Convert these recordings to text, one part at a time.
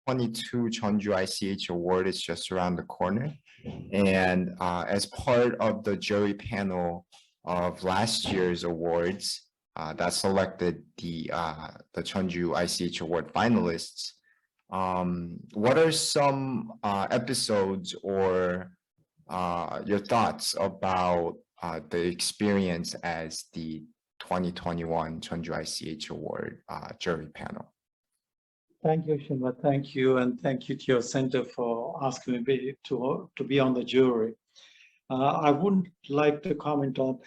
2022 Jeonju ICH Award is just around the corner. And as part of the jury panel of last year's awards that selected the Jeonju ICH Award finalists, what are some episodes or your thoughts about the experience as the 2021 Jeonju ICH Award jury panel? Thank you, Shinwa. Thank you, and thank you to your center for asking me to be on the jury. I wouldn't like to comment on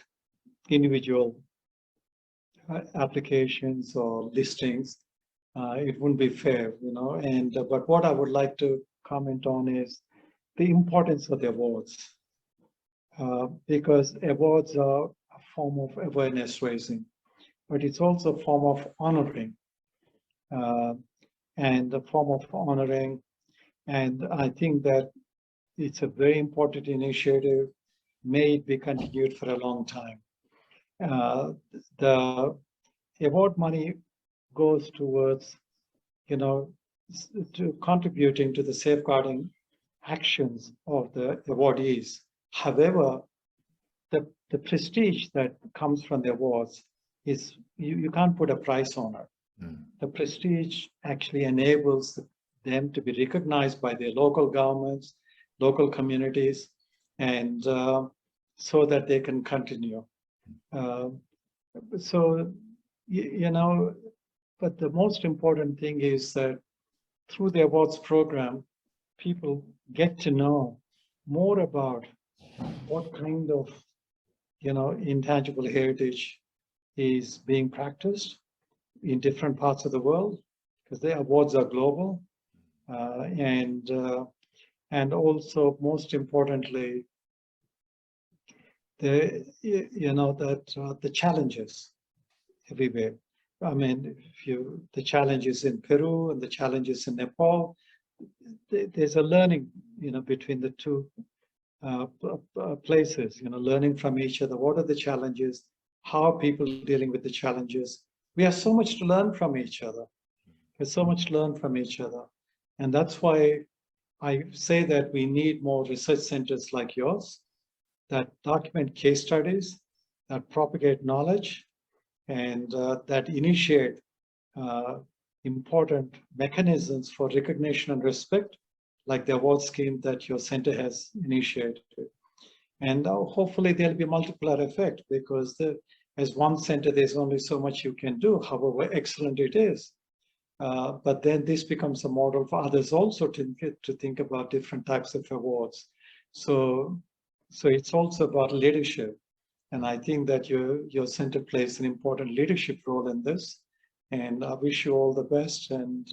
individual applications or listings. It wouldn't be fair, you know. And but what I would like to comment on is the importance of the awards, because awards are a form of awareness raising, but it's also a form of honoring. And a form of honoring. And I think that it's a very important initiative. May it be continued for a long time. The award money goes towards, you know, to contributing to the safeguarding actions of the awardees. However, the prestige that comes from the awards is, you can't put a price on it. The prestige actually enables them to be recognized by their local governments, local communities, and so that they can continue. So, you know, but the most important thing is that through the awards program, people get to know more about what kind of, you know, intangible heritage is being practiced in different parts of the world, because the awards are global, and also most importantly, the challenges everywhere. I mean, the challenges in Peru and the challenges in Nepal, there's a learning, you know, between the two places. You know, learning from each other. What are the challenges? How are people dealing with the challenges? We have so much to learn from each other. There's so much to learn from each other. And that's why I say that we need more research centers like yours that document case studies, that propagate knowledge, and that initiate important mechanisms for recognition and respect, like the award scheme that your center has initiated. And hopefully there'll be multiplier effect, because as one center, there's only so much you can do, however excellent it is. But then this becomes a model for others also to think about different types of awards. So it's also about leadership. And I think that your center plays an important leadership role in this. And I wish you all the best, and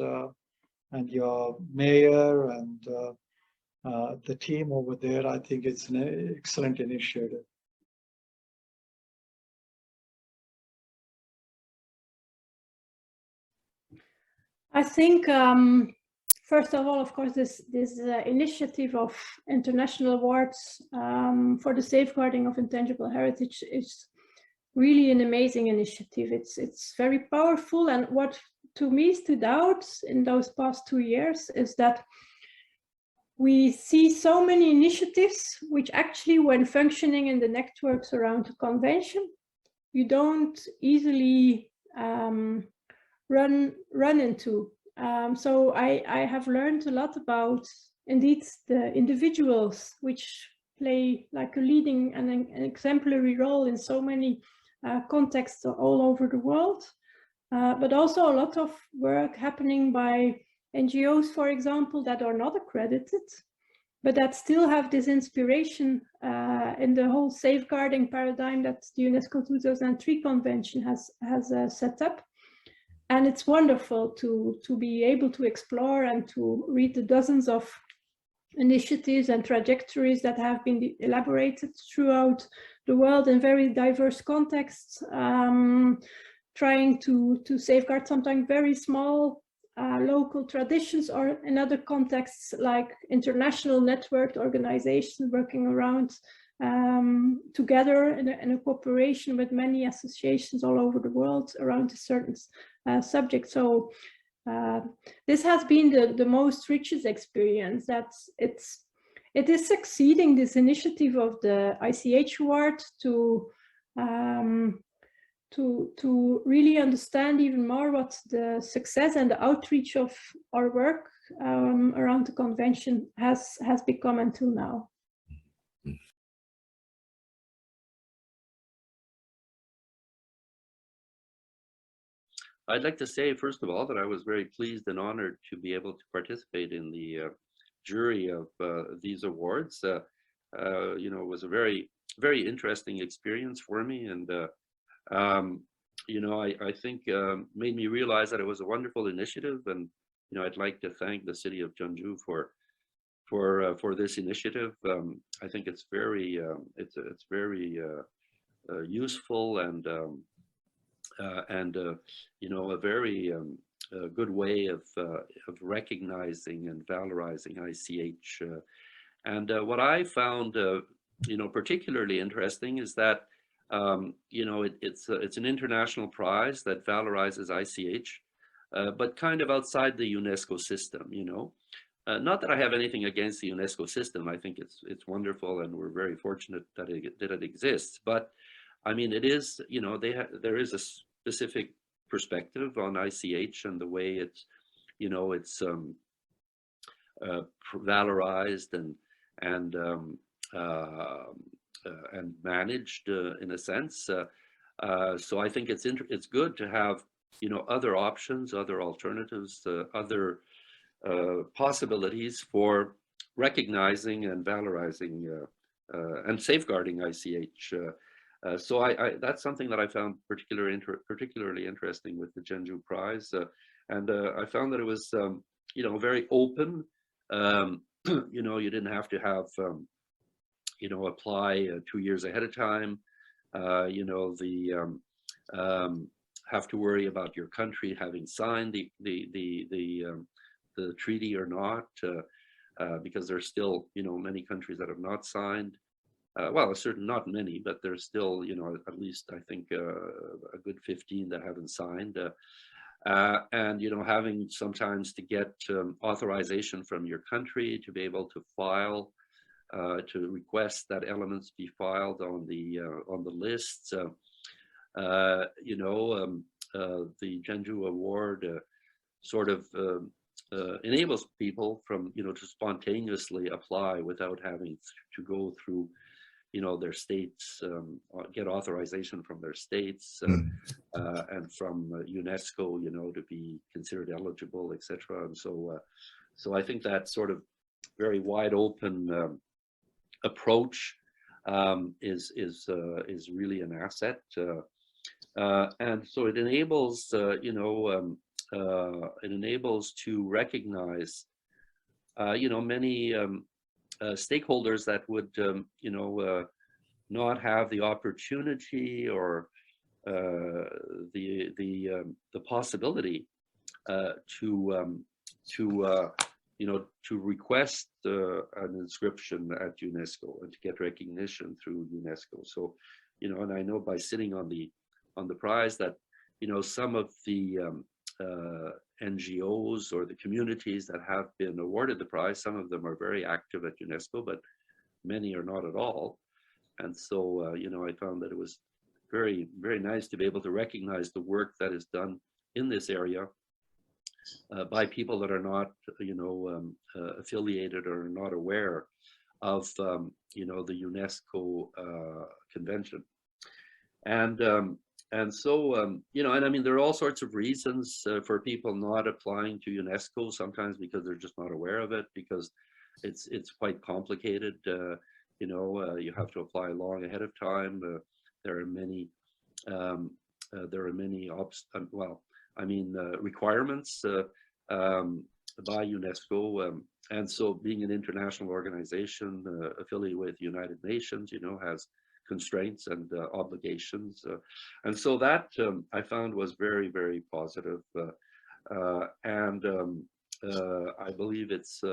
your mayor and the team over there. I think it's an excellent initiative. I think, first of all, of course, this initiative of international awards for the safeguarding of intangible heritage is really an amazing initiative. It's very powerful, and what to me stood out in those past 2 years is that we see so many initiatives which actually, when functioning in the networks around the convention, you don't easily run into. So I have learned a lot about, indeed, the individuals which play like a leading and an exemplary role in so many contexts all over the world, but also a lot of work happening by NGOs, for example, that are not accredited, but that still have this inspiration in the whole safeguarding paradigm that the UNESCO 2003 convention has set up. And it's wonderful to be able to explore and to read the dozens of initiatives and trajectories that have been elaborated throughout the world in very diverse contexts, trying to safeguard sometimes very small local traditions, or in other contexts like international networked organizations working around together in a cooperation with many associations all over the world around a certain subject. So this has been the most richest experience. It is succeeding, this initiative of the ICH Award, to really understand even more what the success and the outreach of our work around the convention has become until now. I'd like to say, first of all, that I was very pleased and honored to be able to participate in the jury of these awards. You know, it was a very, very interesting experience for me, and you know, I think made me realize that it was a wonderful initiative, and you know, I'd like to thank the city of Jeonju for this initiative. I think it's very useful and you know, a very good way of recognizing and valorizing ICH. And what I found, you know, particularly interesting is that, you know, it's an international prize that valorizes ICH, but kind of outside the UNESCO system, you know. Not that I have anything against the UNESCO system. I think it's wonderful, and we're very fortunate that it exists. But I mean, it is, you know, there is a specific perspective on ICH and the way it's, you know, it's valorized and managed in a sense. So I think it's good to have, you know, other options, other alternatives, other possibilities for recognizing and valorizing and safeguarding ICH. So that's something that I found particularly interesting with the Jeonju Prize, and I found that it was, you know, very open. You know, you didn't have to have, you know, apply 2 years ahead of time. You know, have to worry about your country having signed the treaty or not, because there's still, you know, many countries that have not signed. Well, not many, but there's still, you know, at least I think a good 15 that haven't signed. And, you know, having sometimes to get authorization from your country to be able to file, to request that elements be filed on the lists. You know, the Jeonju Award sort of enables people from, you know, to spontaneously apply without having to go through, you know, their states, get authorization from their states and from UNESCO, you know, to be considered eligible, etc. And so, so I think that sort of very wide open approach is really an asset, and so it enables, you know, it enables to recognize, you know, many stakeholders that would, you know, not have the opportunity or the possibility to you know, to request an inscription at UNESCO and to get recognition through UNESCO. So, you know, and I know by sitting on the prize that, you know, some of the NGOs or the communities that have been awarded the prize, some of them are very active at UNESCO, but many are not at all. And so, you know, I found that it was very, very nice to be able to recognize the work that is done in this area by people that are not, you know, affiliated or not aware of, you know, the UNESCO convention. And so, you know, and I mean, there are all sorts of reasons for people not applying to UNESCO, sometimes because they're just not aware of it, because it's quite complicated. You know, you have to apply long ahead of time. There are many, requirements by UNESCO. And so being an international organization affiliated with the United Nations, you know, has constraints and obligations. And so that I found was very, very positive. And I believe it's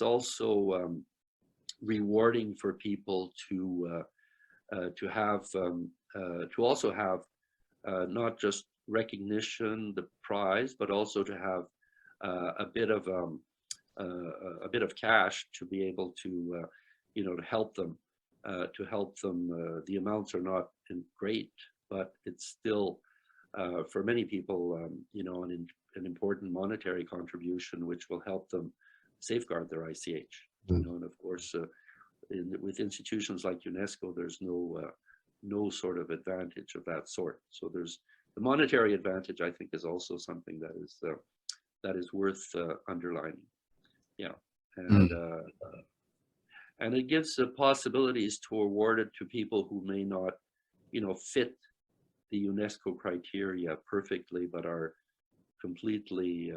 also rewarding for people to have to also have not just recognition, the prize, but also to have a bit of cash to be able to to help them. The amounts are not great, but it's still for many people an important monetary contribution, which will help them safeguard their ICH. And of course, with institutions like UNESCO, there's no sort of advantage of that sort. So there's the monetary advantage, I think, is also something that is worth underlining. Yeah, and it gives possibilities to award it to people who may not, fit the UNESCO criteria perfectly, but are completely,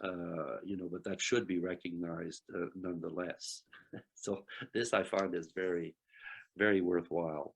but that should be recognized nonetheless. So this I find is very, very worthwhile.